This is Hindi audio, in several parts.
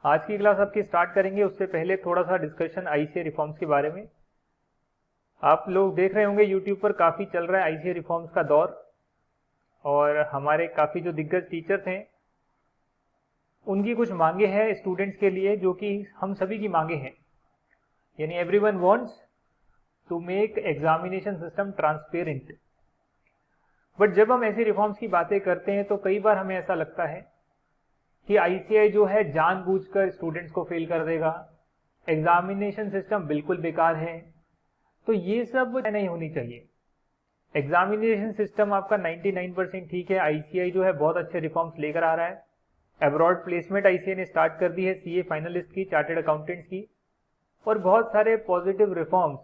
आज की क्लास आपकी स्टार्ट करेंगे उससे पहले थोड़ा सा डिस्कशन आईसीए रिफॉर्म्स के बारे में। आप लोग देख रहे होंगे यूट्यूब पर काफ़ी चल रहा है आईसीए रिफॉर्म्स का दौर, और हमारे काफ़ी जो दिग्गज टीचर्स हैं उनकी कुछ मांगे हैं स्टूडेंट्स के लिए, जो कि हम सभी की मांगे हैं। यानी everyone wants to make examination system transparent. But जब हम ऐसी रिफॉर्म्स की बातें करते हैं तो कई बार हमें ऐसा लगता है कि आईसीआई जो है जानबूझकर स्टूडेंट्स को फेल कर देगा, एग्जामिनेशन सिस्टम बिल्कुल बेकार है। तो ये सब नहीं होनी चाहिए। एग्जामिनेशन सिस्टम आपका 99% ठीक है। आईसीआई जो है बहुत अच्छे रिफॉर्म्स लेकर आ रहा है। अब्रॉड प्लेसमेंट आईसीआई ने स्टार्ट कर दी है सीए फाइनलिस्ट की, चार्टेड अकाउंटेंट्स की, और बहुत सारे पॉजिटिव रिफॉर्म्स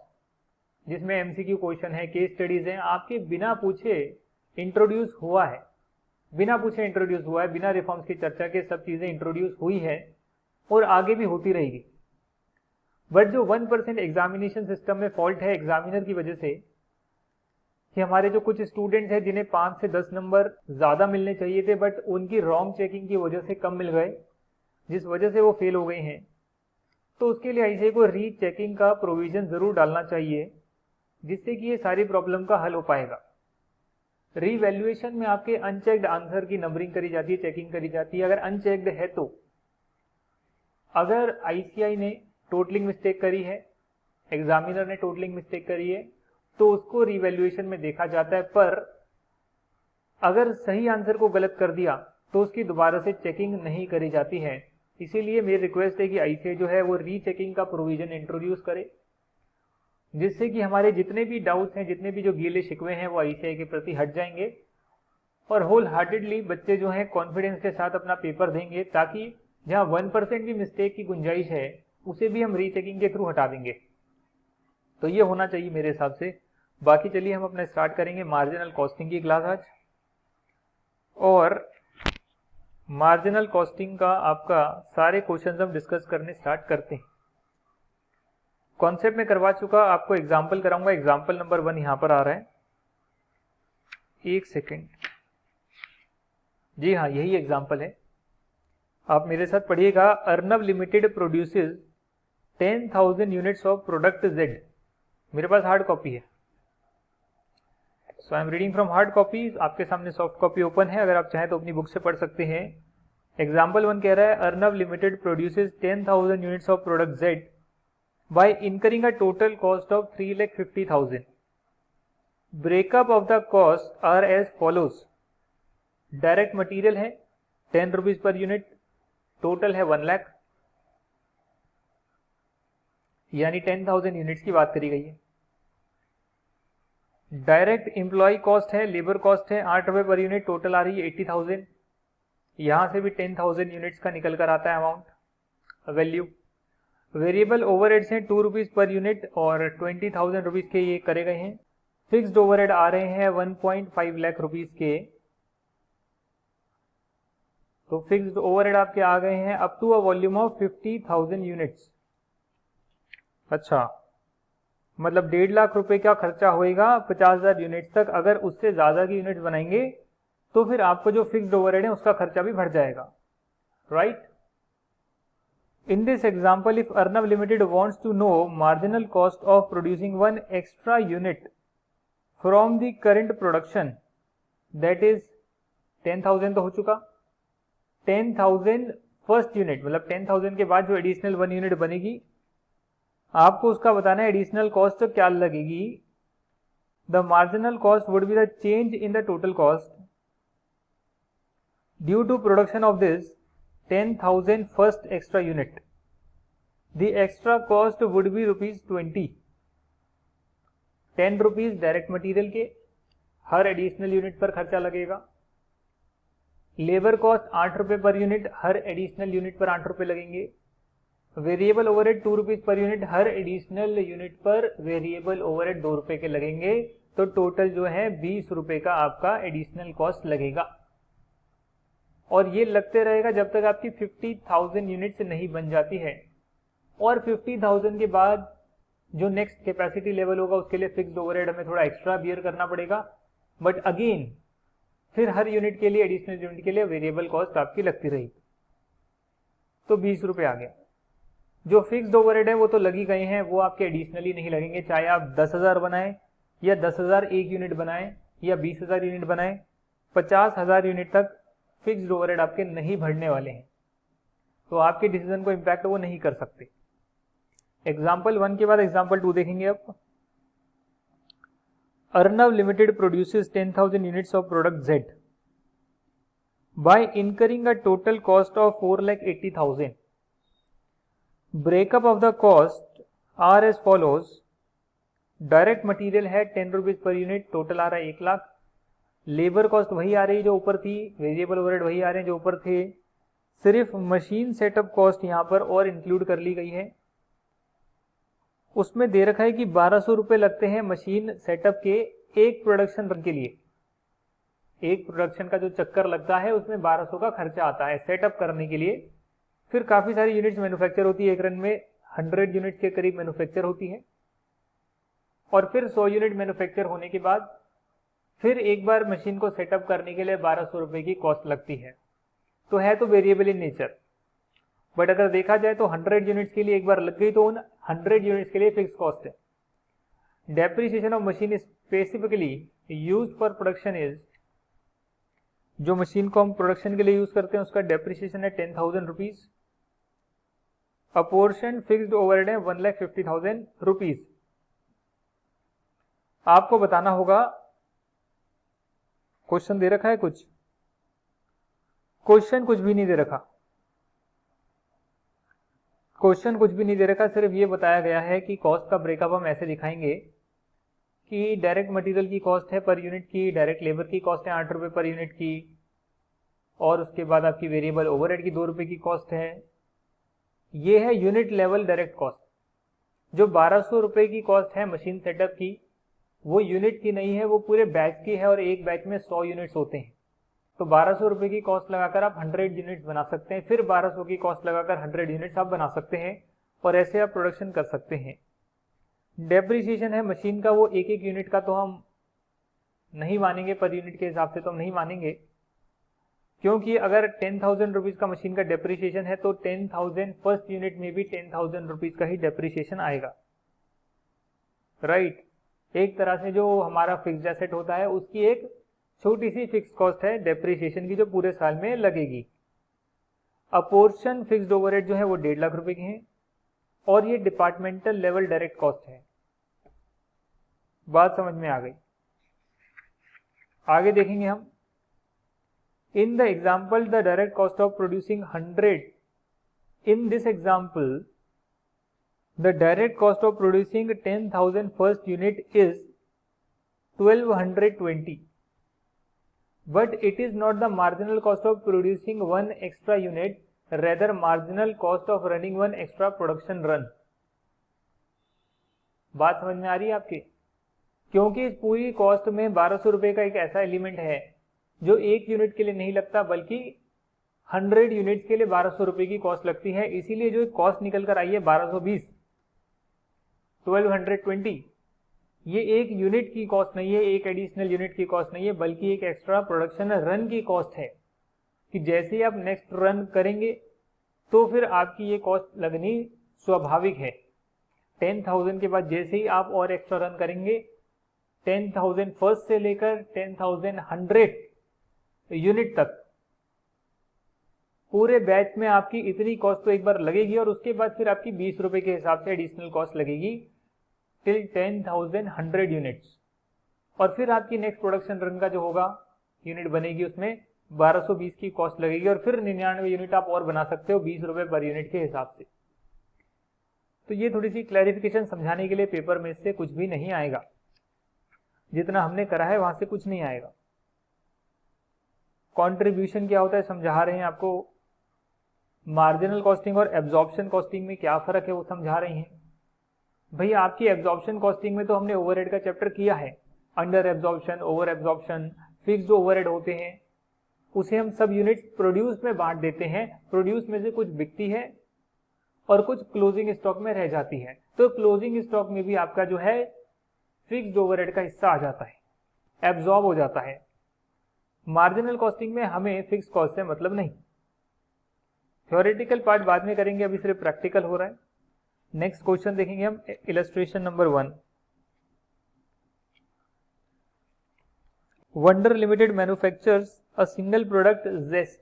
जिसमें एमसीक्यू क्वेश्चन है, केस स्टडीज हैं, आपके बिना पूछे इंट्रोड्यूस हुआ है। बिना रिफॉर्म्स की चर्चा के सब चीजें इंट्रोड्यूस हुई है और आगे भी होती रहेगी। बट जो 1% एग्जामिनेशन सिस्टम में फॉल्ट है एग्जामिनर की वजह से, कि हमारे जो कुछ स्टूडेंट्स हैं जिन्हें 5 से 10 नंबर ज्यादा मिलने चाहिए थे बट उनकी रॉन्ग चेकिंग की वजह से कम मिल गए, जिस वजह से वो फेल हो गए हैं। तो उसके लिए आईसीआई को रीचेकिंग का प्रोविजन जरूर डालना चाहिए, जिससे कि ये सारी प्रॉब्लम का हल हो पाएगा। रीवैल्यूएशन में आपके अनचेक्ड आंसर की नंबरिंग करी जाती है, चेकिंग करी जाती है। अगर अनचेक्ड है तो अगर आईसीआई ने टोटलिंग मिस्टेक करी है, एग्जामिनर ने टोटलिंग मिस्टेक करी है, तो उसको रिवैल्यूएशन में देखा जाता है। पर अगर सही आंसर को गलत कर दिया तो उसकी दोबारा से चेकिंग नहीं करी जाती है। इसीलिए मेरी रिक्वेस्ट है कि आईसीआई जो है वो रीचेकिंग का प्रोविजन इंट्रोड्यूस करे, जिससे कि हमारे जितने भी डाउट्स हैं, जितने भी जो गीले शिकवे हैं, वो आईसीआई के प्रति हट जाएंगे और होल हार्टेडली बच्चे जो हैं कॉन्फिडेंस के साथ अपना पेपर देंगे, ताकि जहां 1% भी मिस्टेक की गुंजाइश है उसे भी हम रीचेकिंग के थ्रू हटा देंगे। तो ये होना चाहिए मेरे हिसाब से। बाकी चलिए हम अपना स्टार्ट करेंगे मार्जिनल कॉस्टिंग की क्लास आज। और मार्जिनल कॉस्टिंग का आपका सारे क्वेश्चंस हम डिस्कस करने स्टार्ट करते हैं। कॉन्सेप्ट में करवा चुका, आपको एग्जाम्पल कराऊंगा। एग्जाम्पल नंबर 1 यहां पर आ रहा है, एक सेकेंड। जी हाँ, यही एग्जाम्पल है, आप मेरे साथ पढ़िएगा। Arnab limited produces 10,000 units of product Z. मेरे पास हार्ड कॉपी है, so I am reading from hard copy. आपके सामने सॉफ्ट कॉपी ओपन है, अगर आप चाहें तो अपनी बुक से पढ़ सकते हैं। एग्जाम्पल 1 कह रहा है Arnab limited produces 10,000 units of product Z by incurring a total cost of 3,50,000. Breakup of the cost are as follows. Direct material है 10 रुपीज पर यूनिट, टोटल है 1 लाख, यानी 10,000 यूनिट्स की बात करी गई है। डायरेक्ट एम्प्लॉय कॉस्ट है, लेबर कॉस्ट है 8 रुपए पर यूनिट, टोटल आ रही है 80,000। यहां से भी 10,000 यूनिट्स का निकल कर आता है अमाउंट, वैल्यू। वेरिएबल ओवरहेड्स हैं 2 रुपीज पर यूनिट और 20,000 रुपीज के ये करे गए हैं। फिक्स्ड ओवरहेड आ रहे हैं 1.5 लाख रुपीज के। तो फिक्स्ड ओवरहेड आपके आ गए हैं up to a volume of 50,000 units. अच्छा, मतलब 1.5 लाख रुपए का खर्चा होएगा 50,000 यूनिट्स तक। अगर उससे ज्यादा की यूनिट्स बनाएंगे तो फिर आपको जो फिक्स्ड ओवरहेड है उसका खर्चा भी बढ़ जाएगा, right. In this example, if Arnav Limited wants to know marginal cost of producing one extra unit from the current production, that is 10,000 तो हो चुका, 10,000 फर्स्ट यूनिट, मतलब 10,000 के बाद जो एडिशनल 1 यूनिट बनेगी आपको उसका बताना है एडिशनल कॉस्ट क्या लगेगी। The marginal cost would be the change in the total cost due to production of this 10,000 first extra unit. The extra cost would be ₹20। 10 rupees direct material के, हर एडिशनल यूनिट पर खर्चा लगेगा। लेबर कॉस्ट 8 रुपए पर यूनिट, हर एडिशनल यूनिट पर 8 रुपए लगेंगे। Variable overhead 2 rupees per unit, हर एडिशनल यूनिट पर वेरिएबल ओवरहेड 2 रुपए के लगेंगे। तो टोटल जो है 20 रुपए का आपका एडिशनल कॉस्ट लगेगा, और ये लगते रहेगा जब तक आपकी 50,000 यूनिट्स नहीं बन जाती है। और 50,000 के बाद जो नेक्स्ट कैपेसिटी लेवल होगा उसके लिए फिक्स्ड ओवरहेड हमें थोड़ा एक्स्ट्रा बियर करना पड़ेगा। बट अगेन फिर हर यूनिट के लिए, एडिशनल यूनिट के लिए वेरिएबल कॉस्ट आपकी लगती रहेगी। तो 20 रुपये आ गया। जो फिक्स्ड ओवरहेड है वो तो लगी गए हैं, वो आपके एडिशनली नहीं लगेंगे, चाहे आप 10,000 बनाएं या 10,000 एक यूनिट बनाएं या 20,000 यूनिट बनाएं, 50,000 यूनिट तक फिक्स्ड ओवरहेड आपके नहीं बढ़ने वाले हैं, तो आपके डिसीजन को इम्पैक्ट वो नहीं कर सकते। एग्जाम्पल 1 के बाद एग्जाम्पल 2 देखेंगे अब। Arnav limited produces 10,000 units of product Z by incurring a total cost of 4,80,000. Breakup of the cost are as follows. Direct material है 10 रुपीज पर यूनिट, टोटल आ रहा है 1 लाख। लेबर कॉस्ट वही आ रही है जो ऊपर थी, वेरिएबल ओवरहेड वही आ रहे हैं जो ऊपर थे, सिर्फ मशीन सेटअप कॉस्ट यहां पर और इंक्लूड कर ली गई है। उसमें दे रखा है कि 1200 रुपये लगते हैं मशीन सेटअप के एक प्रोडक्शन रन के लिए। एक प्रोडक्शन का जो चक्कर लगता है उसमें 1200 का खर्चा आता है सेटअप करने के लिए। फिर काफी सारी यूनिट्स मैन्युफैक्चर होती है, एक रन में 100 यूनिट के करीब मैन्युफैक्चर होती है, और फिर 100 यूनिट मैन्युफैक्चर होने के बाद फिर एक बार मशीन को सेटअप करने के लिए 1200 रुपए की कॉस्ट लगती है। तो है तो वेरिएबल इन नेचर, बट अगर देखा जाए तो 100 यूनिट्स के लिए एक बार लग गई तो उन 100 यूनिट्स के लिए फिक्स कॉस्ट है। Depreciation of machine specifically used for production is, जो मशीन को हम प्रोडक्शन के लिए यूज करते हैं उसका डेप्रिसिएशन है 10,000 रुपीज। अपोर्शन फिक्स्ड ओवरहेड है 1,50,000 रुपीज। आपको बताना होगा, क्वेश्चन दे रखा है कुछ, क्वेश्चन कुछ भी नहीं दे रखा, क्वेश्चन कुछ भी नहीं दे रखा, सिर्फ ये बताया गया है कि कॉस्ट का ब्रेकअप हम ऐसे दिखाएंगे कि डायरेक्ट मटेरियल की कॉस्ट है पर यूनिट की, डायरेक्ट लेबर की कॉस्ट है 8 रुपए पर यूनिट की, और उसके बाद आपकी वेरिएबल ओवरहेड की 2 रुपए की कॉस्ट है। ये है यूनिट लेवल डायरेक्ट कॉस्ट। जो 1200 रुपए की कॉस्ट है मशीन सेटअप की, वो यूनिट की नहीं है, वो पूरे बैच की है, और एक बैच में 100 यूनिट्स होते हैं। तो 1200 रुपए की कॉस्ट लगाकर आप 100 यूनिट्स बना सकते हैं, फिर 1200 की कॉस्ट लगाकर 100 यूनिट्स आप बना सकते हैं, और ऐसे आप प्रोडक्शन कर सकते हैं। डेप्रिसिएशन है मशीन का, वो एक एक यूनिट का तो हम नहीं मानेंगे, पर यूनिट के हिसाब से तो हम नहीं मानेंगे, क्योंकि अगर 10,000 रुपीज का मशीन का डेप्रिसिएशन है तो 10,000 फर्स्ट यूनिट में भी 10,000 रुपीज का ही डेप्रिसिएशन आएगा, राइट। एक तरह से जो हमारा फिक्स्ड एसेट होता है उसकी एक छोटी सी फिक्स कॉस्ट है डेप्रिसिएशन की, जो पूरे साल में लगेगी। अपोर्शन फिक्स्ड ओवरहेड जो है वो 1.5 लाख रुपए की है, और ये डिपार्टमेंटल लेवल डायरेक्ट कॉस्ट है। बात समझ में आ गई। आगे देखेंगे हम। In the example, the direct cost of producing 100. In this example, the direct cost of producing 10,000 first unit is 1,220. But it is not the marginal cost of producing one extra unit, rather marginal cost of running one extra production run. बात समझ में आ रही है आपकी? क्योंकि इस पूरी कॉस्ट में 1200 रुपए का एक ऐसा एलिमेंट है जो एक यूनिट के लिए नहीं लगता, बल्कि 100 यूनिट्स के लिए 1200 रुपए की कॉस्ट लगती है। इसीलिए जो कॉस्ट निकल कर आई है 1220, 1220, ये एक यूनिट की कॉस्ट नहीं है, एक एडिशनल यूनिट की कॉस्ट नहीं है, बल्कि एक एक्स्ट्रा प्रोडक्शन रन की कॉस्ट है, कि जैसे ही आप नेक्स्ट रन करेंगे तो फिर आपकी ये कॉस्ट लगनी स्वाभाविक है। 10,000 के बाद जैसे ही आप और एक्स्ट्रा रन करेंगे, 10,000 फर्स्ट से लेकर 10,100 यूनिट तक पूरे बैच में आपकी इतनी कॉस्ट तो एक बार लगेगी, और उसके बाद फिर आपकी 20 रुपए के हिसाब से एडिशनल कॉस्ट लगेगी टिल 10,100 यूनिट्स। और फिर आपकी नेक्स्ट प्रोडक्शन रन का जो होगा यूनिट बनेगी, उसमें 1220 की कॉस्ट लगेगी, और फिर 99 यूनिट आप और बना सकते हो 20 रुपए पर यूनिट के हिसाब से। तो ये थोड़ी सी क्लैरिफिकेशन समझाने के लिए पेपर में से कुछ भी नहीं आएगा, जितना हमने करा है वहां से कुछ नहीं आएगा। कंट्रीब्यूशन क्या होता है समझा रहे हैं आपको, मार्जिनल कॉस्टिंग और एब्जॉर्प्शन कॉस्टिंग में क्या फर्क है वो समझा रही हैं। भाई आपकी एब्जॉर्प्शन कॉस्टिंग में तो हमने ओवरहेड का चैप्टर किया है, under absorption, over absorption, fixed overhead होते हैं, उसे हम सब यूनिट्स प्रोड्यूस में बांट देते हैं। प्रोड्यूस में से कुछ बिकती है और कुछ क्लोजिंग स्टॉक में रह जाती है, तो क्लोजिंग स्टॉक में भी आपका जो है फिक्स्ड ओवरहेड का हिस्सा आ जाता है, एब्जॉर्ब हो जाता है। मार्जिनल कॉस्टिंग में हमें फिक्स कॉस्ट से मतलब नहीं, थ्योरेटिकल पार्ट बाद में करेंगे, अभी सिर्फ प्रैक्टिकल हो रहा है। नेक्स्ट क्वेश्चन देखेंगे हम, illustration number 1। Wonder Limited manufactures a single product Zest.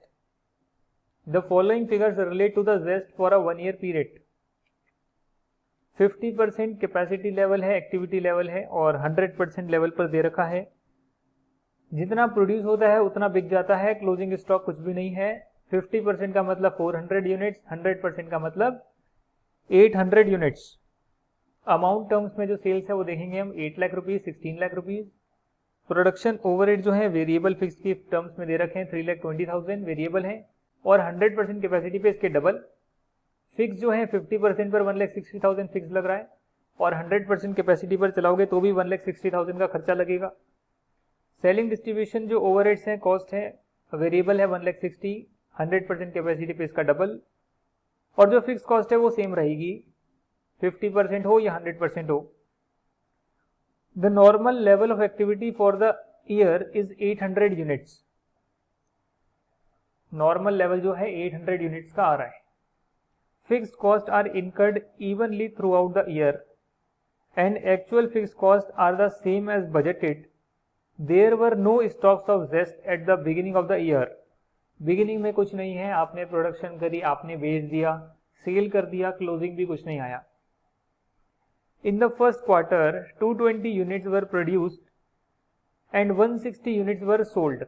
The following figures relate to the Zest for a 1 year period. 50% capacity level है, एक्टिविटी लेवल है, और 100% लेवल पर दे रखा है। जितना प्रोड्यूस होता है उतना बिक जाता है, क्लोजिंग स्टॉक कुछ भी नहीं है। 50% का मतलब 400 यूनिट्स, 100% का मतलब 800 यूनिट्स। अमाउंट टर्म्स में जो सेल्स है वो देखेंगे हम, 8 lakh rupees, 16 lakh rupees. Production overhead जो है वेरिएबल फिक्स के टर्म्स में दे रखे हैं, 3,20,000 वेरिएबल है, और 100% कैपेसिटी पे इसके डबल। फिक्स जो है 50% पर 1,60,000 फिक्स लग रहा है, और 100% कैपेसिटी पर चलाओगे तो भी 1,60,000 का खर्चा लगेगा। सेलिंग डिस्ट्रीब्यूशन जो ओवरहेड्स हैं, कॉस्ट है, वेरिएबल है 1,60,000, 100% कैपेसिटी पे इसका डबल, और जो फिक्स कॉस्ट है वो सेम रहेगी, 50% हो या 100% हो। The normal level of activity for the year is 800 units. Normal level जो है 800 यूनिट्स का आ रहा है। Fixed cost are incurred evenly throughout the year and actual fixed cost are the same as budgeted. There were no stocks of Zest at the beginning of the year. Beginning में कुछ नहीं है, आपने प्रोडक्शन करी, आपने बेच दिया, सेल कर दिया, क्लोजिंग भी कुछ नहीं आया। In the first quarter, 220 units were produced and 160 units were sold.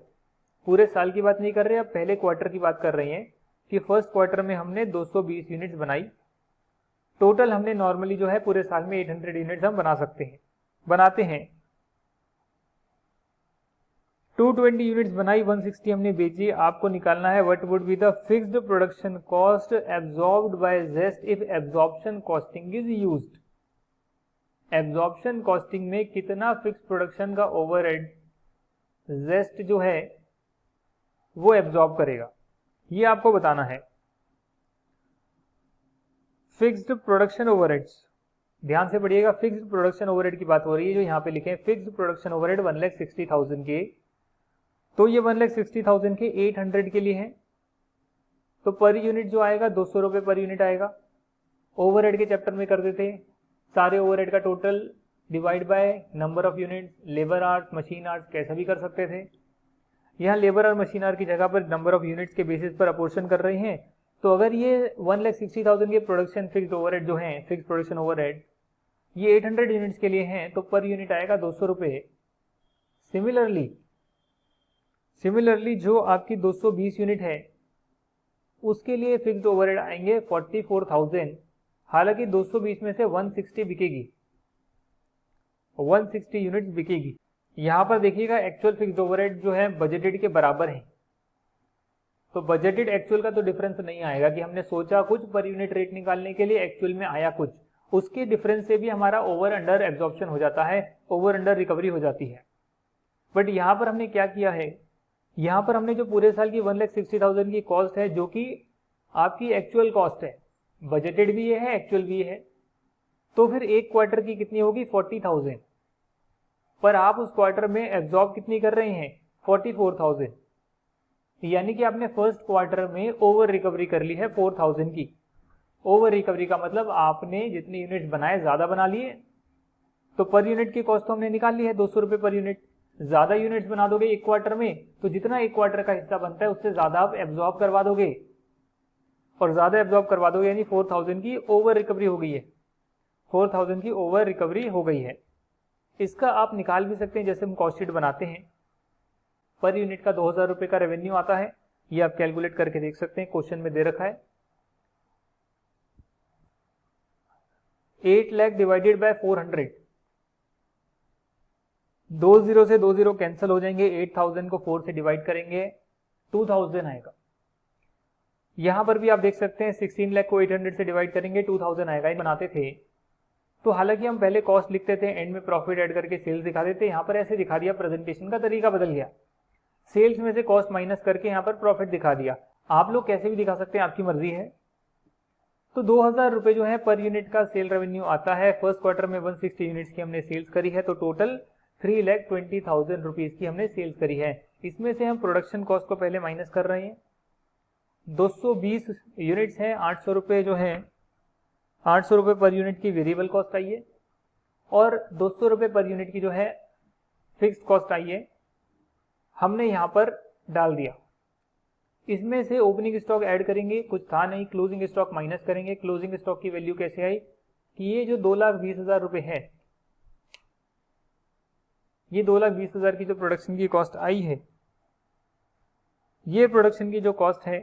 पूरे साल की बात नहीं कर रहे, अब पहले क्वार्टर की बात कर रहे हैं कि फर्स्ट क्वार्टर में हमने 220 यूनिट्स बनाई। टोटल हमने नॉर्मली जो है पूरे साल में 800 यूनिट्स हम बनाते हैं। 220 यूनिट्स बनाई, 160 हमने बेची। आपको निकालना है what would be the fixed production cost absorbed by Zest if absorption costing is used. Absorption costing में कितना फिक्स प्रोडक्शन का ओवरहेड जेस्ट जो है वो एब्जॉर्ब करेगा, ये आपको बताना है। फिक्स्ड प्रोडक्शन ओवरहेड्स, ध्यान से पढ़िएगा, फिक्स्ड प्रोडक्शन ओवरहेड की बात हो रही है, जो यहाँ पे लिखे हैं फिक्स्ड प्रोडक्शन ओवरहेड 1,60,000 के, तो ये 1,60,000 के 800 के लिए है, तो पर यूनिट जो आएगा 200 रुपए पर यूनिट आएगा। ओवरहेड के चैप्टर में कर देते हैं, सारे ओवरहेड का total divide by number of units, labour hours, machine hours, कैसा भी कर सकते थे। यहाँ लेबर और मशीन आवर की जगह पर नंबर ऑफ यूनिट्स के बेसिस पर अपोर्शन कर रहे हैं। तो अगर ये 1,60,000 के प्रोडक्शन फिक्स्ड ओवरहेड जो है, फिक्स्ड प्रोडक्शन ओवरहेड, ये 800 यूनिट्स के लिए हैं, तो पर यूनिट आएगा 200 रुपए। सिमिलरली जो आपकी 220 यूनिट है उसके लिए फिक्स्ड ओवरहेड आएंगे 44,000। हालांकि 220 में से 160 बिकेगी, 160 यूनिट्स बिकेगी। यहां पर देखिएगा एक्चुअल फिक्स्ड ओवरहेड जो है बजटेड के बराबर है, तो बजटेड एक्चुअल का तो डिफरेंस नहीं आएगा कि हमने सोचा कुछ पर यूनिट रेट निकालने के लिए, एक्चुअल में आया कुछ, उसके डिफरेंस से भी हमारा ओवर अंडर एब्जॉर्प्शन हो जाता है, ओवर अंडर रिकवरी हो जाती है। बट यहां पर हमने क्या किया है, यहां पर हमने जो पूरे साल की 1,60,000 की कॉस्ट है, जो कि आपकी एक्चुअल कॉस्ट है, बजटेड भी ये है, एक्चुअल भी ये है, तो फिर एक क्वार्टर की कितनी होगी 40,000, पर आप उस क्वार्टर में एब्जॉर्ब कितनी कर रहे हैं 44,000, यानी कि आपने फर्स्ट क्वार्टर में ओवर रिकवरी कर ली है 4,000 की। ओवर रिकवरी का मतलब आपने जितने यूनिट्स बनाए ज्यादा बना लिए, तो पर यूनिट की कॉस्ट तो हमने निकाल ली है 200 रुपए पर यूनिट। ज्यादा यूनिट्स बना दोगे एक क्वार्टर में, तो जितना एक क्वार्टर का हिस्सा बनता है उससे ज्यादा आप एब्जॉर्ब करवा दोगे, और ज्यादा एब्जॉर्ब करवा दोगे यानी 4,000 की ओवर रिकवरी हो गई है, 4,000 की ओवर रिकवरी हो गई है। इसका आप निकाल भी सकते हैं, जैसे हम कॉस्ट शीट बनाते हैं, पर यूनिट का 2,000 रुपए का रेवेन्यू आता है, ये आप कैलकुलेट करके देख सकते हैं, क्वेश्चन में दे रखा है। 8 लाख डिवाइडेड बाय 400, 20 से 20 कैंसिल हो जाएंगे, 8,000 को 4 से डिवाइड करेंगे 2,000 आएगा। यहां पर भी आप देख सकते हैं 16 लाख को 800 से डिवाइड करेंगे 2,000 आएगा, ये बनाते थे। तो हालांकि हम पहले कॉस्ट लिखते थे, एंड में प्रॉफिट ऐड करके सेल्स दिखा देते, यहाँ पर ऐसे दिखा दिया, प्रेजेंटेशन का तरीका बदल गया, सेल्स में से कॉस्ट माइनस करके यहाँ पर प्रॉफिट दिखा दिया। आप लोग कैसे भी दिखा सकते हैं, आपकी मर्जी है। तो 2,000 रुपए जो है पर यूनिट का सेल रेवेन्यू आता है। फर्स्ट क्वार्टर में 160 यूनिट्स की हमने सेल्स करी है, तो टोटल 3,20,000 रुपीज की हमने सेल्स करी है। इसमें से हम प्रोडक्शन कॉस्ट को पहले माइनस कर रहे हैं, 220 यूनिट्स हैं, 800 रुपये जो है 800 रुपये पर यूनिट की वेरिएबल कॉस्ट आई है और 200 रुपये पर यूनिट की जो है फिक्स्ड कॉस्ट आई है, हमने यहाँ पर डाल दिया। इसमें से ओपनिंग स्टॉक ऐड करेंगे, कुछ था नहीं, क्लोजिंग स्टॉक माइनस करेंगे। क्लोजिंग स्टॉक की वैल्यू कैसे आई कि ये जो 2,20,000 रुपये है, ये 2,20,000 की जो प्रोडक्शन की कॉस्ट आई है, ये प्रोडक्शन की जो कॉस्ट है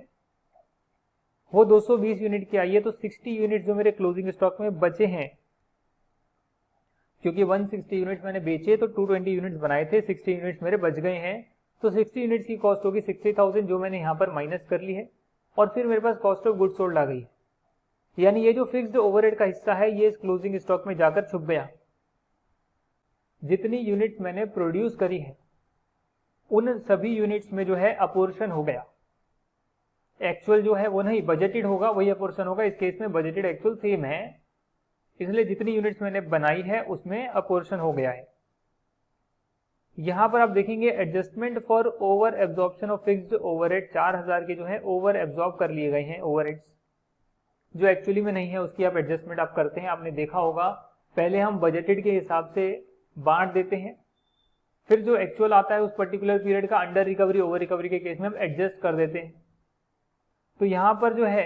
वो 220 यूनिट की आई है। तो 60 यूनिट जो मेरे क्लोजिंग स्टॉक में बचे हैं, क्योंकि 160 यूनिट्स मैंने बेचे तो 220 यूनिट्स बनाए थे, 60 यूनिट्स मेरे बच गए हैं। तो 60 यूनिट्स की कॉस्ट होगी 60,000 जो मैंने यहाँ पर माइनस कर ली है और फिर मेरे पास कॉस्ट ऑफ गुड्स सोल्ड आ गई। यानी ये जो फिक्स्ड ओवरहेड का हिस्सा है ये इस क्लोजिंग स्टॉक में जाकर छुप गया। जितनी यूनिट्स मैंने प्रोड्यूस करी है उन सभी यूनिट्स में जो है अपोर्शन हो गया। एक्चुअल जो है वो नहीं, बजटेड होगा वही अपोर्शन होगा। इस केस में बजटेड एक्चुअल सेम है, इसलिए जितनी यूनिट्स मैंने बनाई है उसमें अपोर्शन हो गया है। यहां पर आप देखेंगे adjustment for over absorption of fixed overhead 4,000 के जो है ओवर एब्जॉर्ब कर लिए गए हैं ओवरहेड्स, जो एक्चुअली में नहीं है उसकी आप एडजस्टमेंट आप करते हैं। आपने देखा होगा पहले हम बजटेड के हिसाब से बांट देते हैं, फिर जो एक्चुअल आता है उस पर्टिकुलर पीरियड का अंडर रिकवरी ओवर रिकवरी के केस में हम एडजस्ट कर देते हैं। तो यहाँ पर जो है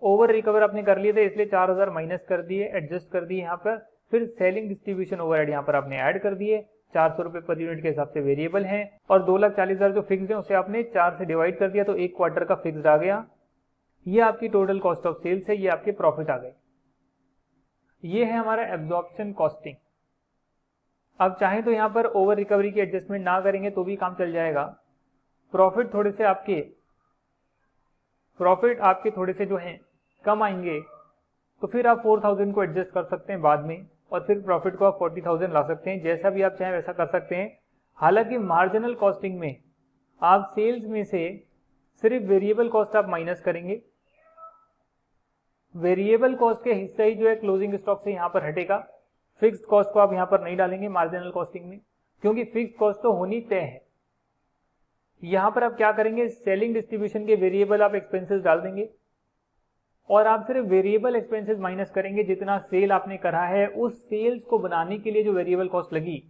ओवर रिकवर आपने कर लिए थे इसलिए 4,000 माइनस कर दिए, एडजस्ट कर दिए यहाँ पर। फिर सेलिंग डिस्ट्रीब्यूशन ओवरहेड यहाँ पर आपने ऐड कर दिए, 400 रुपये पर यूनिट के हिसाब से वेरिएबल है और 2,40,000 जो फिक्स्ड है उसे आपने 4 से डिवाइड कर दिया तो एक क्वार्टर का फिक्स्ड आ गया। ये आपकी टोटल कॉस्ट ऑफ सेल्स है, ये आपके प्रॉफिट आ गए। ये है हमारा एब्जॉर्प्शन कॉस्टिंग। अब चाहें तो यहाँ पर ओवर रिकवरी की एडजस्टमेंट ना करेंगे तो भी काम चल जाएगा। प्रॉफिट आपके थोड़े से जो हैं कम आएंगे तो फिर आप 4,000 को एडजस्ट कर सकते हैं बाद में और फिर प्रॉफिट को आप 40,000 ला सकते हैं, जैसा भी आप चाहें वैसा कर सकते हैं। हालांकि मार्जिनल कॉस्टिंग में आप सेल्स में से सिर्फ वेरिएबल कॉस्ट आप माइनस करेंगे, वेरिएबल कॉस्ट के हिस्सा ही जो है क्लोजिंग स्टॉक से यहाँ पर हटेगा। फिक्स्ड कॉस्ट को आप यहाँ पर नहीं डालेंगे मार्जिनल कॉस्टिंग में, क्योंकि फिक्स्ड कॉस्ट तो होनी तय है। यहाँ पर आप क्या करेंगे, सेलिंग डिस्ट्रीब्यूशन के वेरिएबल आप एक्सपेंसेस डाल देंगे और आप सिर्फ वेरिएबल एक्सपेंसेस माइनस करेंगे। जितना सेल आपने करा है उस सेल्स को बनाने के लिए जो वेरिएबल कॉस्ट लगी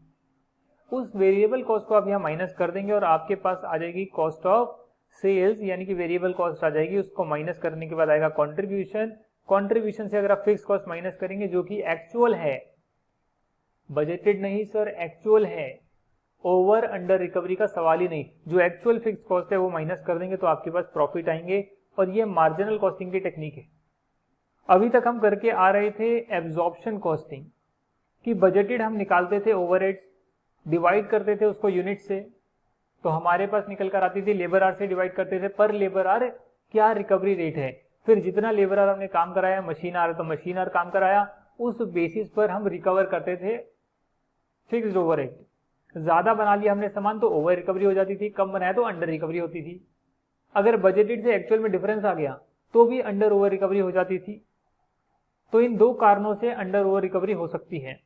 उस वेरिएबल कॉस्ट को आप यहाँ माइनस कर देंगे और आपके पास आ जाएगी कॉस्ट ऑफ सेल्स, यानी कि वेरिएबल कॉस्ट आ जाएगी। उसको माइनस करने के बाद आएगा कंट्रीब्यूशन से अगर आप फिक्स कॉस्ट माइनस करेंगे जो कि एक्चुअल है, बजटेड नहीं सर, एक्चुअल है, ओवर अंडर रिकवरी का सवाल ही नहीं। जो एक्चुअल फिक्स कॉस्ट है वो माइनस कर देंगे तो आपके पास प्रॉफिट आएंगे और ये मार्जिनल कॉस्टिंग की टेक्निक है। अभी तक हम करके आ रहे थे एब्जॉर्प्शन कॉस्टिंग कि बजटेड हम निकालते थे ओवरहेड्स, डिवाइड करते थे उसको यूनिट से, तो हमारे पास निकल कर आती थी लेबर आवर से डिवाइड करते थे पर लेबर आवर क्या रिकवरी रेट है। फिर जितना लेबर आवर हमने काम कराया, मशीन आवर तो मशीन आवर काम कराया, उस बेसिस पर हम रिकवर करते थे फिक्स्ड ओवरहेड। ज्यादा बना लिया हमने सामान तो ओवर रिकवरी हो जाती थी, कम बनाया तो अंडर रिकवरी होती थी। अगर बजटेड से एक्चुअल में डिफरेंस आ गया तो भी अंडर ओवर रिकवरी हो जाती थी। तो इन दो कारणों से अंडर ओवर रिकवरी हो सकती है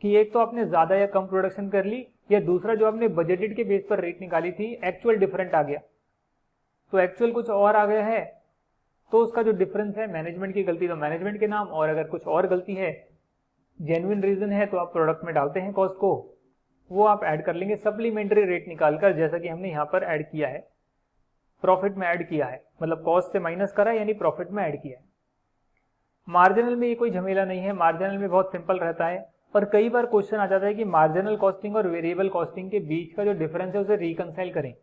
कि एक तो आपने ज्यादा या कम प्रोडक्शन कर ली, या दूसरा जो आपने बजटेड के बेस पर रेट निकाली थी एक्चुअल डिफरेंट आ गया। तो एक्चुअल कुछ और आ गया है तो उसका जो डिफरेंस है मैनेजमेंट की गलती तो मैनेजमेंट के नाम, और अगर कुछ और गलती है जेन्युइन रीजन है तो आप प्रोडक्ट में डालते हैं कॉस्ट को, वो आप ऐड कर लेंगे सप्लीमेंट्री रेट निकालकर, जैसा कि हमने यहाँ पर ऐड किया है, प्रॉफिट में ऐड किया है, मतलब कॉस्ट से माइनस करा यानी प्रॉफिट में ऐड किया है। मार्जिनल में ये कोई झमेला नहीं है, मार्जिनल में बहुत सिंपल रहता है। और कई बार क्वेश्चन आ जाता है कि मार्जिनल कॉस्टिंग और वेरिएबल कॉस्टिंग के बीच का जो डिफरेंस है उसे रिकंसाइल करें।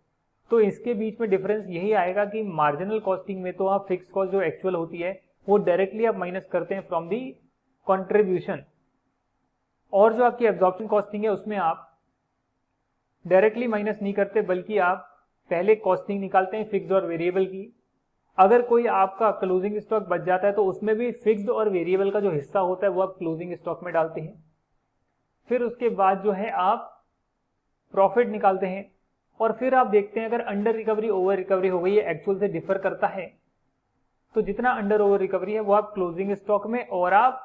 तो इसके बीच में डिफरेंस यही आएगा कि मार्जिनल कॉस्टिंग में तो आप फिक्स कॉस्ट जो एक्चुअल होती है वो डायरेक्टली आप माइनस करते हैं फ्रॉम दी कंट्रीब्यूशन, और जो आपकी एब्जॉर्प्शन कॉस्टिंग है उसमें आप डायरेक्टली माइनस नहीं करते, बल्कि आप पहले कॉस्टिंग निकालते हैं फिक्स्ड और वेरिएबल की। अगर कोई आपका क्लोजिंग स्टॉक बच जाता है तो उसमें भी फिक्स्ड और वेरिएबल का जो हिस्सा होता है वो आप क्लोजिंग स्टॉक में डालते हैं। फिर उसके बाद जो है आप प्रॉफिट निकालते हैं और फिर आप देखते हैं अगर अंडर रिकवरी ओवर रिकवरी हो गई है, एक्चुअल से डिफर करता है, तो जितना अंडर ओवर रिकवरी है वो आप क्लोजिंग स्टॉक में, और आप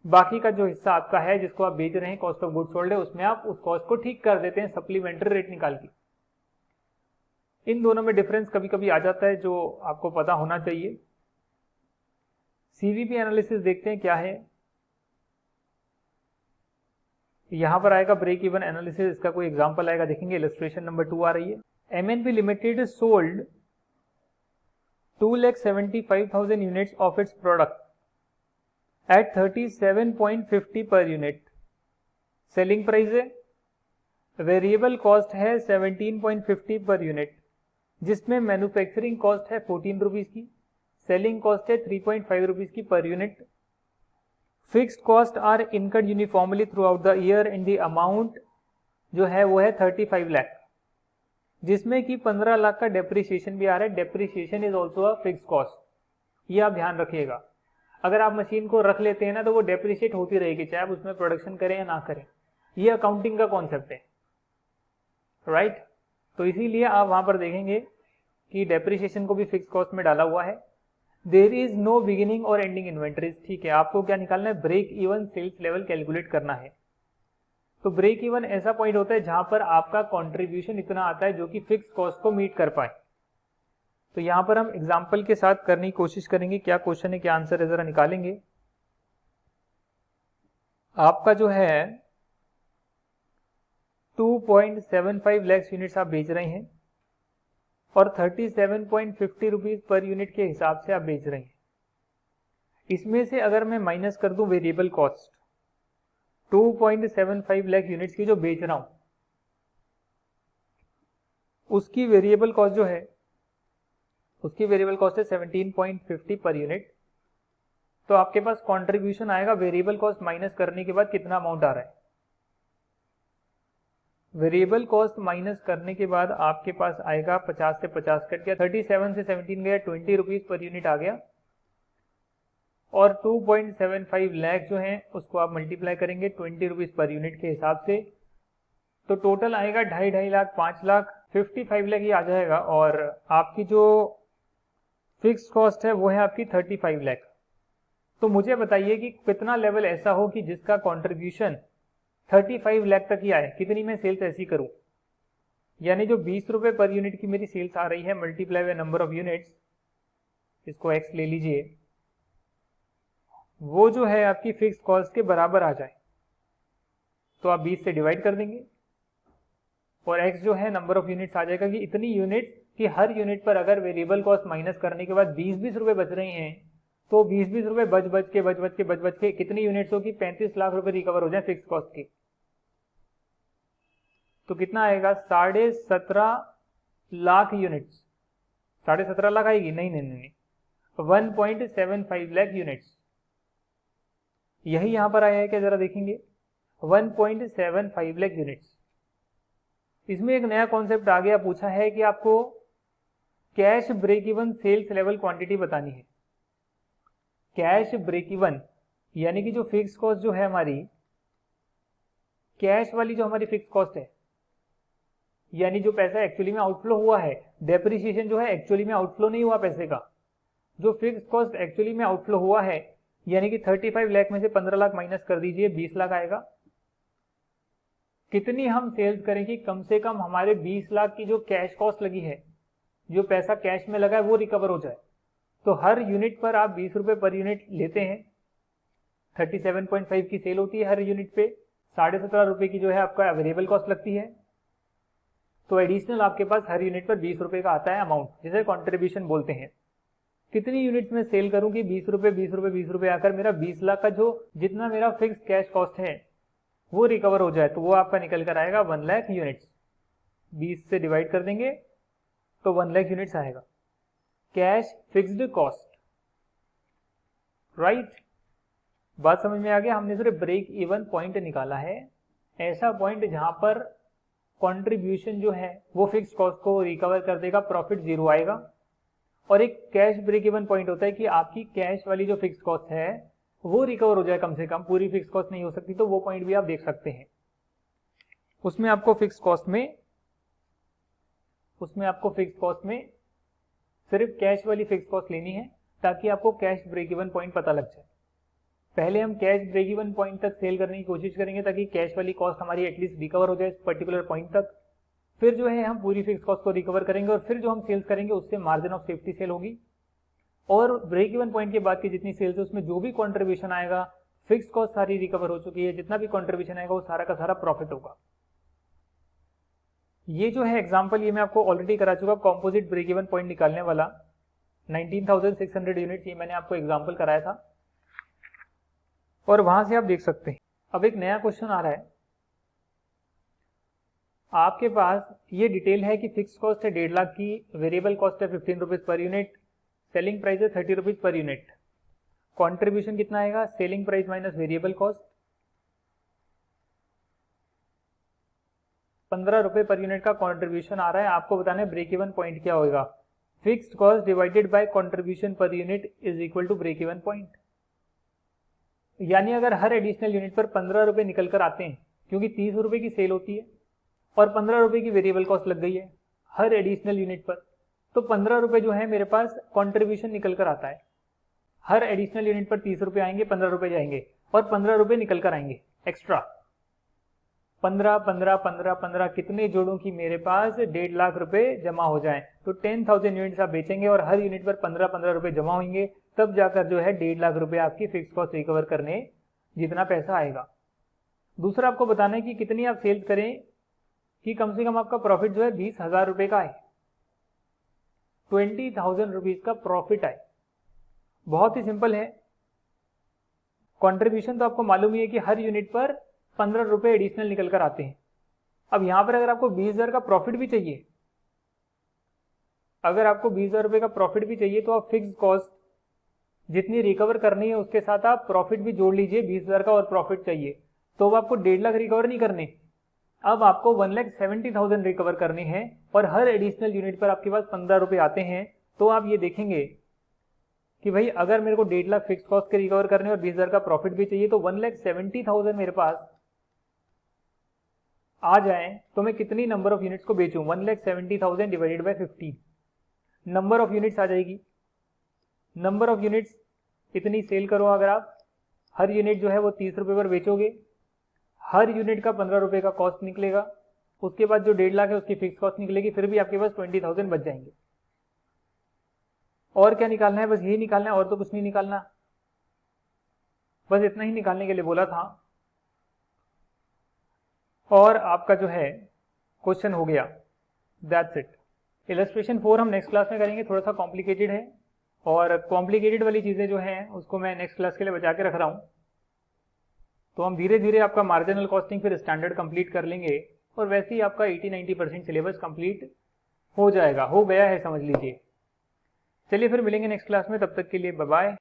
बाकी का जो हिस्सा आपका है जिसको आप बेच रहे हैं कॉस्ट ऑफ गुड्स सोल्ड है उसमें आप उस कॉस्ट को ठीक कर देते हैं सप्लीमेंट्री रेट निकाल के। इन दोनों में डिफरेंस कभी कभी आ जाता है जो आपको पता होना चाहिए। सीवीपी एनालिसिस देखते हैं क्या है। यहां पर आएगा ब्रेक इवन एनालिसिस, इसका कोई एग्जांपल आएगा, देखेंगे इलस्ट्रेशन नंबर 2 आ रही है। MNP limited sold 2,75,000 units of its product at 37.50 per unit. Selling price है, वेरिएबल कॉस्ट है 17.50 पर यूनिट, जिसमें मैन्युफैक्चरिंग कॉस्ट है 14 रुपीज की, सेलिंग कॉस्ट है 3.5 रुपीज की per unit. Fixed cost are incurred uniformly throughout the year and the amount जो है वो है 35 लाख, जिसमें कि 15 लाख का डेप्रिसिएशन भी आ रहा है। Depreciation is also a fixed cost, ये आप ध्यान रखिएगा। अगर आप मशीन को रख लेते हैं ना तो वो डेप्रिशिएट होती रहेगी, चाहे आप उसमें प्रोडक्शन करें या ना करें। ये अकाउंटिंग का कॉन्सेप्ट है, राइट। तो इसीलिए आप वहां पर देखेंगे कि डेप्रिसिएशन को भी फिक्स कॉस्ट में डाला हुआ है। देयर इज नो बिगिनिंग और एंडिंग इन्वेंटरीज, ठीक है। आपको क्या निकालना है, break even sales level calculate करना है। तो ब्रेक इवन ऐसा पॉइंट होता है जहां पर आपका कंट्रीब्यूशन इतना आता है जो कि फिक्स कॉस्ट को मीट कर पाए। तो यहां पर हम एग्जांपल के साथ करने की कोशिश करेंगे। क्या क्वेश्चन है, क्या आंसर है, जरा निकालेंगे। आपका जो है 2.75 लाख यूनिट्स आप बेच रहे हैं और 37.50 रुपीज पर यूनिट के हिसाब से आप बेच रहे हैं। इसमें से अगर मैं माइनस कर दूं वेरिएबल कॉस्ट 2.75 लाख यूनिट्स की जो बेच रहा हूं, उसकी वेरिएबल कॉस्ट जो है, उसकी वेरिएबल कॉस्ट है 17.50 पर यूनिट। तो आपके पास कंट्रीब्यूशन आएगा वेरिएबल कॉस्ट माइनस करने के बाद कितना अमाउंट आ रहा है। वेरिएबल कॉस्ट माइनस करने के बाद आपके पास आएगा 50 से 50 कट गया, 37 से 17 गया, 20 रुपीज पर यूनिट आ गया। और 2.75 लाख जो है उसको आप मल्टीप्लाई करेंगे 20 रुपीज पर यूनिट के हिसाब से, तो टोटल आएगा 2.5 लाख, 5 लाख, 55 लाख ही आ जाएगा। और आपकी जो फिक्स कॉस्ट है वो है आपकी 35 लाख। तो मुझे बताइए कि कितना लेवल ऐसा हो कि जिसका कंट्रीब्यूशन 35 लाख तक ही आए। कितनी मैं सेल्स ऐसी करूं, यानी जो 20 रुपए पर यूनिट की मेरी सेल्स आ रही है multiply by number of units, इसको एक्स ले लीजिए, वो जो है आपकी फिक्स कॉस्ट के बराबर आ जाए। तो आप 20 से डिवाइड कर देंगे और x जो है नंबर ऑफ यूनिट्स आ जाएगा कि इतनी यूनिट्स कि हर यूनिट पर अगर वेरिएबल कॉस्ट माइनस करने के बाद 20-20 रुपए बच रहे हैं, तो 20-20 रुपए बच के कितनी यूनिट्स होगी, 35 लाख रुपए रिकवर हो जाए फिक्स कॉस्ट की। तो कितना आएगा, 17.5 लाख यूनिट्स। 17.5 लाख आएगी, नहीं, 1.75 लाख यूनिट्स। यही यहां पर आया है क्या, जरा देखेंगे, 1.75 लाख यूनिट्स। इसमें एक नया कॉन्सेप्ट आ गया, पूछा है कि आपको cash break even sales level quantity बतानी है। कैश ब्रेक इवन यानी कि जो फिक्स कॉस्ट जो है हमारी, कैश वाली जो हमारी फिक्स कॉस्ट है, यानी जो पैसा एक्चुअली में आउटफ्लो हुआ है, डेप्रिसिएशन जो है एक्चुअली में आउटफ्लो नहीं हुआ पैसे का, जो फिक्स कॉस्ट एक्चुअली में आउटफ्लो हुआ है, यानी कि 35 लाख में से 15 लाख माइनस कर दीजिए, 20 लाख आएगा। कितनी हम सेल्स करेंगे, कम से कम हमारे 20 लाख की जो कैश कॉस्ट लगी है, जो पैसा कैश में लगा है वो रिकवर हो जाए। तो हर यूनिट पर आप 20 रुपए पर यूनिट लेते हैं, 37.5 की सेल होती है हर यूनिट पे, 17.5 रुपए की जो है आपका वेरिएबल कॉस्ट लगती है। तो एडिशनल आपके पास हर यूनिट पर 20 रुपए का आता है अमाउंट, जिसे कॉन्ट्रीब्यूशन बोलते हैं। कितनी यूनिट में सेल करूं कि 20 रुपए आकर मेरा 20 लाख का जो जितना मेरा फिक्स कैश कॉस्ट है वो रिकवर हो जाए, तो वो आपका निकल कर आएगा 1 लाख यूनिट्स। 20 से डिवाइड कर देंगे तो 1 लाख यूनिट्स आएगा कैश फिक्स्ड कॉस्ट, राइट। बात समझ में आ गया। हमने सिर्फ ब्रेक इवन पॉइंट निकाला है, ऐसा पॉइंट जहां पर कंट्रीब्यूशन जो है वो फिक्स कॉस्ट को रिकवर कर देगा, प्रॉफिट जीरो आएगा। और एक कैश ब्रेक इवन पॉइंट होता है कि आपकी कैश वाली जो फिक्स कॉस्ट है वो रिकवर हो जाए कम से कम, पूरी फिक्स कॉस्ट नहीं हो सकती, तो वो पॉइंट भी आप देख सकते हैं। उसमें आपको फिक्स कॉस्ट में सिर्फ कैश वाली फिक्स कॉस्ट लेनी है, ताकि आपको कैश ब्रेक इवन पॉइंट पता लग जाए। पहले हम कैश ब्रेक इवन पॉइंट तक सेल करने की कोशिश करेंगे ताकि कैश वाली कॉस्ट हमारी एटलीस्ट रिकवर हो जाए इस पर्टिकुलर पॉइंट तक, फिर जो है हम पूरी फिक्स कॉस्ट को रिकवर करेंगे और फिर जो हम सेल्स करेंगे उससे मार्जिन ऑफ सेफ्टी सेल होगी। और ब्रेक इवन पॉइंट के बाद की जितनी सेल्स है उसमें जो भी कंट्रीब्यूशन आएगा, फिक्स कॉस्ट सारी रिकवर हो चुकी है, जितना भी कंट्रीब्यूशन आएगा वो सारा का सारा प्रॉफिट होगा। ये जो है एग्जांपल ये मैं आपको ऑलरेडी करा चुका, कंपोजिट ब्रेक इवन पॉइंट निकालने वाला 19,600 यूनिट्स, ये मैंने आपको एग्जांपल कराया था और वहां से आप देख सकते हैं। अब एक नया क्वेश्चन आ रहा है, आपके पास ये डिटेल है कि फिक्स कॉस्ट है 1.5 लाख की, वेरिएबल कॉस्ट है 15 rupees per unit, selling price है 30 रुपीज पर यूनिट, कंट्रीब्यूशन कितना आएगा, selling price minus variable cost 15 रुपए पर यूनिट का कंट्रीब्यूशन आ रहा है। आपको बताना है ब्रेक इवन पॉइंट क्या होगा, fixed cost divided by contribution per unit is equal to break even point. यानी अगर हर एडिशनल यूनिट पर 15 रुपए निकल कर आते हैं, क्योंकि 30 रुपए की सेल होती है और 15 रुपए की वेरिएबल कॉस्ट लग गई है हर एडिशनल यूनिट पर, तो 15 रुपए जो है मेरे पास कंट्रीब्यूशन निकल कर आता है। हर एडिशनल यूनिट पर 30 रुपए आएंगे, 15 रुपए जाएंगे और 15 रुपए निकल कर आएंगे एक्स्ट्रा। 15 15 15 15 कितने जोड़ों की मेरे पास 1.5 लाख रुपए जमा हो जाएं, तो 10,000 यूनिट्स आप बेचेंगे और हर यूनिट पर 15-15 रुपए जमा होंगे, तब जाकर जो है 1.5 लाख रुपए आपकी फिक्स कॉस्ट रिकवर करने जितना पैसा आएगा। दूसरा आपको बताना है कि कितनी आप सेल्स करें कि कम से कम आपका प्रॉफिट जो है 20,000 रुपए का आए, 20,000 रुपीज का प्रॉफिट आए। बहुत ही सिंपल है, कंट्रीब्यूशन तो आपको मालूम ही है कि हर यूनिट पर 15 रुपए एडिशनल निकल कर आते हैं। अब यहां पर अगर आपको 20,000 का प्रॉफिट भी चाहिए, अगर आपको 20,000 रुपए का प्रॉफिट भी चाहिए तो आप फिक्स कॉस्ट जितनी रिकवर करनी है उसके साथ आप प्रॉफिट भी जोड़ लीजिए। 20,000 का और प्रॉफिट चाहिए तो अब आपको 1.5 लाख रिकवर नहीं करने, अब आपको 1,70,000 रिकवर करने हैं और हर एडिशनल यूनिट पर आपके पास 15 रुपए आते हैं। तो आप ये देखेंगे कि भाई अगर मेरे को 1.5 लाख फिक्स कॉस्ट के रिकवर करने और 20,000 का प्रॉफिट भी चाहिए तो 1,70,000 मेरे पास आ जाए तो मैं कितनी नंबर ऑफ यूनिट्स को बेचूं, 1,70,000 divided by 15 number of units आ जाएगी। नंबर ऑफ यूनिट्स इतनी सेल करो, अगर आप हर यूनिट जो है वो 30 रुपए पर बेचोगे, हर यूनिट का 15 रुपए का कॉस्ट निकलेगा, उसके बाद जो 1.5 लाख है उसकी फिक्स कॉस्ट निकलेगी, फिर भी आपके पास 20,000 बच जाएंगे। और क्या निकालना है, बस यही निकालना है और तो कुछ नहीं निकालना, बस इतना ही निकालने के लिए बोला था और आपका जो है क्वेश्चन हो गया, दैट्स इट। इलस्ट्रेशन 4 हम नेक्स्ट क्लास में करेंगे, थोड़ा सा कॉम्प्लिकेटेड है और कॉम्प्लिकेटेड वाली चीजें जो हैं उसको मैं नेक्स्ट क्लास के लिए बचा के रख रहा हूं। तो हम धीरे धीरे आपका मार्जिनल कॉस्टिंग फिर स्टैंडर्ड कंप्लीट कर लेंगे और वैसे ही आपका 80-90% सिलेबस कंप्लीट हो जाएगा, हो गया है समझ लीजिए। चलिए फिर मिलेंगे नेक्स्ट क्लास में, तब तक के लिए बाय बाय।